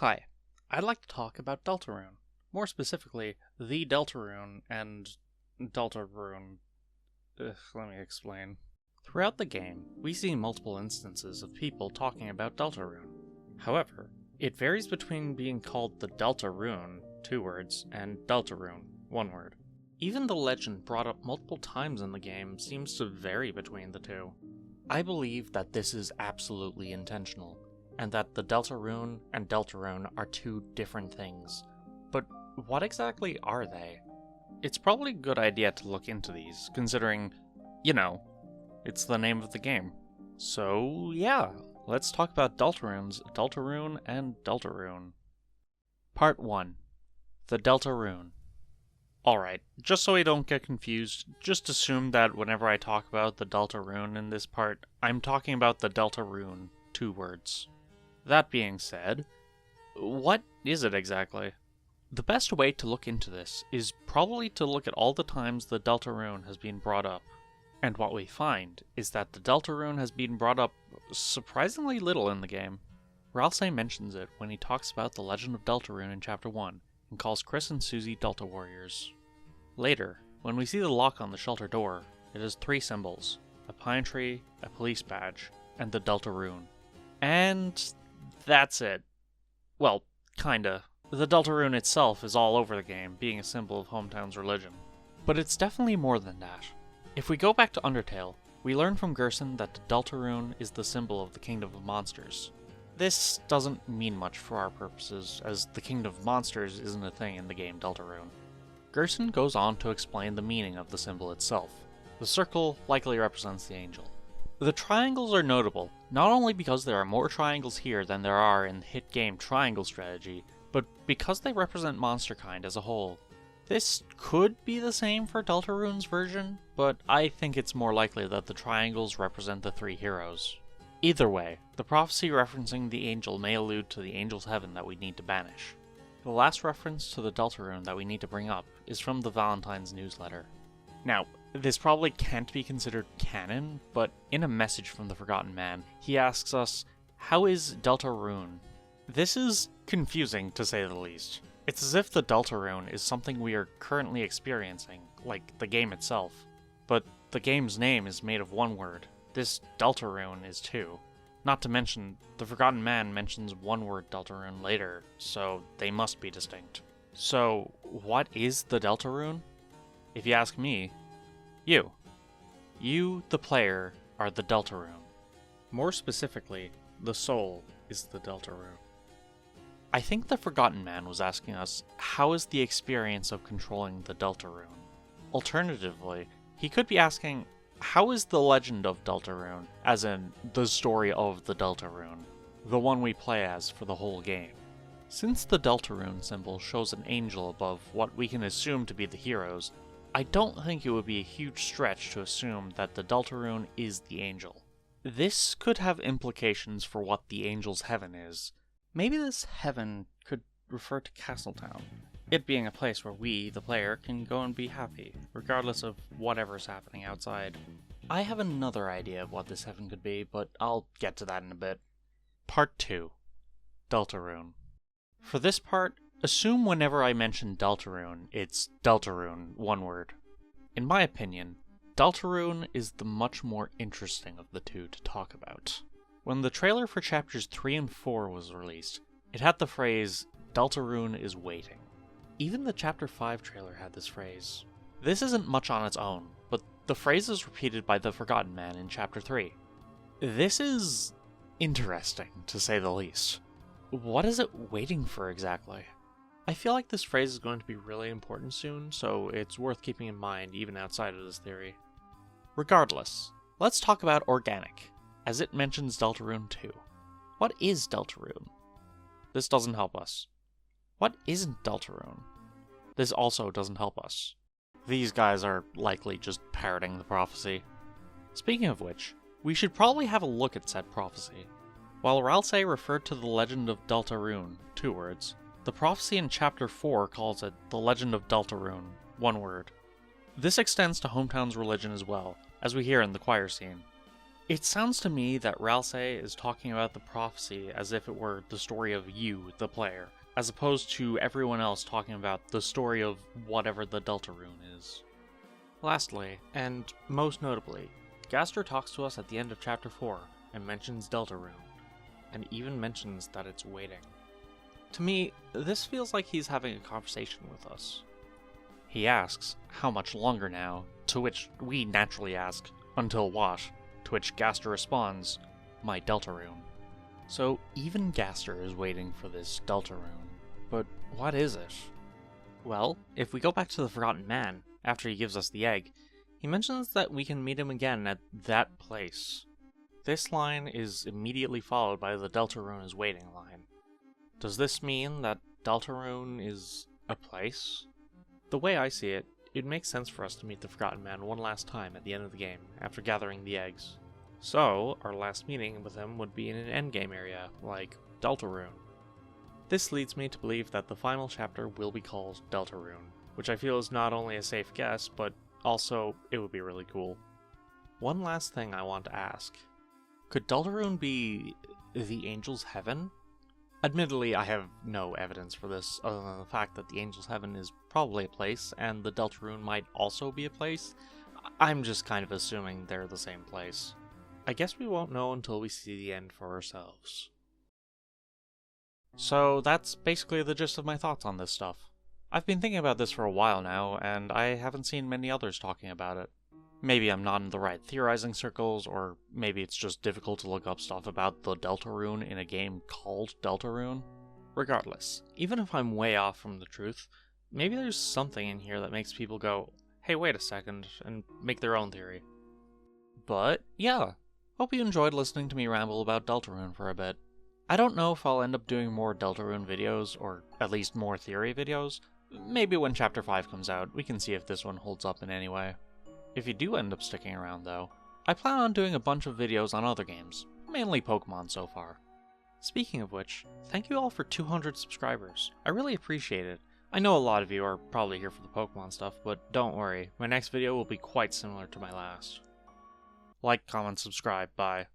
Hi, I'd like to talk about Deltarune. More specifically, the Deltarune and Delta Rune. Let me explain. Throughout the game, we see multiple instances of people talking about Deltarune. However, it varies between being called the Delta Rune, 2 words, and Deltarune, 1 word. Even the legend brought up multiple times in the game seems to vary between the two. I believe that this is absolutely intentional, and that the Deltarune and Deltarune are 2 different things. But what exactly are they? It's probably a good idea to look into these, considering, it's the name of the game. So yeah, let's talk about Deltarune's Deltarune and Delta Rune. Part 1. The Deltarune. Alright, just so I don't get confused, just assume that whenever I talk about the Deltarune in this part, I'm talking about the Delta Rune, 2 words. That being said, what is it exactly? The best way to look into this is probably to look at all the times the Deltarune has been brought up. And what we find is that the Deltarune has been brought up surprisingly little in the game. Ralsei mentions it when he talks about the legend of Deltarune in Chapter 1, and calls Chris and Susie Delta Warriors. Later, when we see the lock on the shelter door, it has 3 symbols: a pine tree, a police badge, and the Delta Rune. And that's it. Well, kinda. The Deltarune itself is all over the game, being a symbol of Hometown's religion. But it's definitely more than that. If we go back to Undertale, we learn from Gerson that the Deltarune is the symbol of the Kingdom of Monsters. This doesn't mean much for our purposes, as the Kingdom of Monsters isn't a thing in the game Deltarune. Gerson goes on to explain the meaning of the symbol itself. The circle likely represents the angel. The triangles are notable, not only because there are more triangles here than there are in the hit game Triangle Strategy, but because they represent monsterkind as a whole. This could be the same for Deltarune's version, but I think it's more likely that the triangles represent the 3 heroes. Either way, the prophecy referencing the angel may allude to the angel's heaven that we need to banish. The last reference to the Deltarune that we need to bring up is from the Valentine's newsletter. Now, this probably can't be considered canon, but in a message from the Forgotten Man, he asks us, "How is Deltarune?" This is confusing, to say the least. It's as if the Deltarune is something we are currently experiencing, like the game itself. But the game's name is made of 1 word. This Deltarune is 2. Not to mention, the Forgotten Man mentions 1 word Deltarune later, so they must be distinct. So, what is the Deltarune? If you ask me, you, the player, are the Deltarune. More specifically, the soul is the Deltarune. I think the Forgotten Man was asking us, how is the experience of controlling the Deltarune? Alternatively, he could be asking, how is the legend of Deltarune, as in, the story of the Deltarune, the one we play as for the whole game? Since the Deltarune symbol shows an angel above what we can assume to be the heroes, I don't think it would be a huge stretch to assume that the Deltarune is the angel. This could have implications for what the angel's heaven is. Maybe this heaven could refer to Castletown, it being a place where we, the player, can go and be happy, regardless of whatever's happening outside. I have another idea of what this heaven could be, but I'll get to that in a bit. Part 2. Deltarune. For this part, assume whenever I mention Deltarune, it's Deltarune, 1 word. In my opinion, Deltarune is the much more interesting of the 2 to talk about. When the trailer for chapters 3 and 4 was released, it had the phrase, "Deltarune is waiting." Even the chapter 5 trailer had this phrase. This isn't much on its own, but the phrase is repeated by the Forgotten Man in chapter 3. This is interesting, to say the least. What is it waiting for exactly? I feel like this phrase is going to be really important soon, so it's worth keeping in mind even outside of this theory. Regardless, let's talk about organic, as it mentions Deltarune too. What is Deltarune? This doesn't help us. What isn't Deltarune? This also doesn't help us. These guys are likely just parroting the prophecy. Speaking of which, we should probably have a look at said prophecy. While Ralsei referred to the legend of Deltarune, 2 words, the prophecy in chapter 4 calls it the legend of Deltarune, 1 word. This extends to Hometown's religion as well, as we hear in the choir scene. It sounds to me that Ralsei is talking about the prophecy as if it were the story of you, the player, as opposed to everyone else talking about the story of whatever the Deltarune is. Lastly, and most notably, Gaster talks to us at the end of Chapter 4 and mentions Deltarune, and even mentions that it's waiting. To me, this feels like he's having a conversation with us. He asks, how much longer now, to which we naturally ask, until what? To which Gaster responds, my Deltarune. So even Gaster is waiting for this Deltarune. But what is it? Well, if we go back to the Forgotten Man, after he gives us the egg, he mentions that we can meet him again at that place. This line is immediately followed by the Deltarune is waiting line. Does this mean that Deltarune is a place? The way I see it, it makes sense for us to meet the Forgotten Man one last time at the end of the game, after gathering the eggs. So, our last meeting with him would be in an endgame area, like Deltarune. This leads me to believe that the final chapter will be called Deltarune, which I feel is not only a safe guess, but also it would be really cool. One last thing I want to ask. Could Deltarune be the Angel's Heaven? Admittedly, I have no evidence for this, other than the fact that the Angel's Heaven is probably a place, and the Deltarune might also be a place. I'm just kind of assuming they're the same place. I guess we won't know until we see the end for ourselves. So that's basically the gist of my thoughts on this stuff. I've been thinking about this for a while now, and I haven't seen many others talking about it. Maybe I'm not in the right theorizing circles, or maybe it's just difficult to look up stuff about the Deltarune in a game called Deltarune. Regardless, even if I'm way off from the truth, maybe there's something in here that makes people go, hey, wait a second, and make their own theory. But, yeah, hope you enjoyed listening to me ramble about Deltarune for a bit. I don't know if I'll end up doing more Deltarune videos, or at least more theory videos. Maybe when Chapter 5 comes out, we can see if this one holds up in any way. If you do end up sticking around though, I plan on doing a bunch of videos on other games, mainly Pokemon so far. Speaking of which, thank you all for 200 subscribers. I really appreciate it. I know a lot of you are probably here for the Pokemon stuff, but don't worry, my next video will be quite similar to my last. Like, comment, subscribe, bye.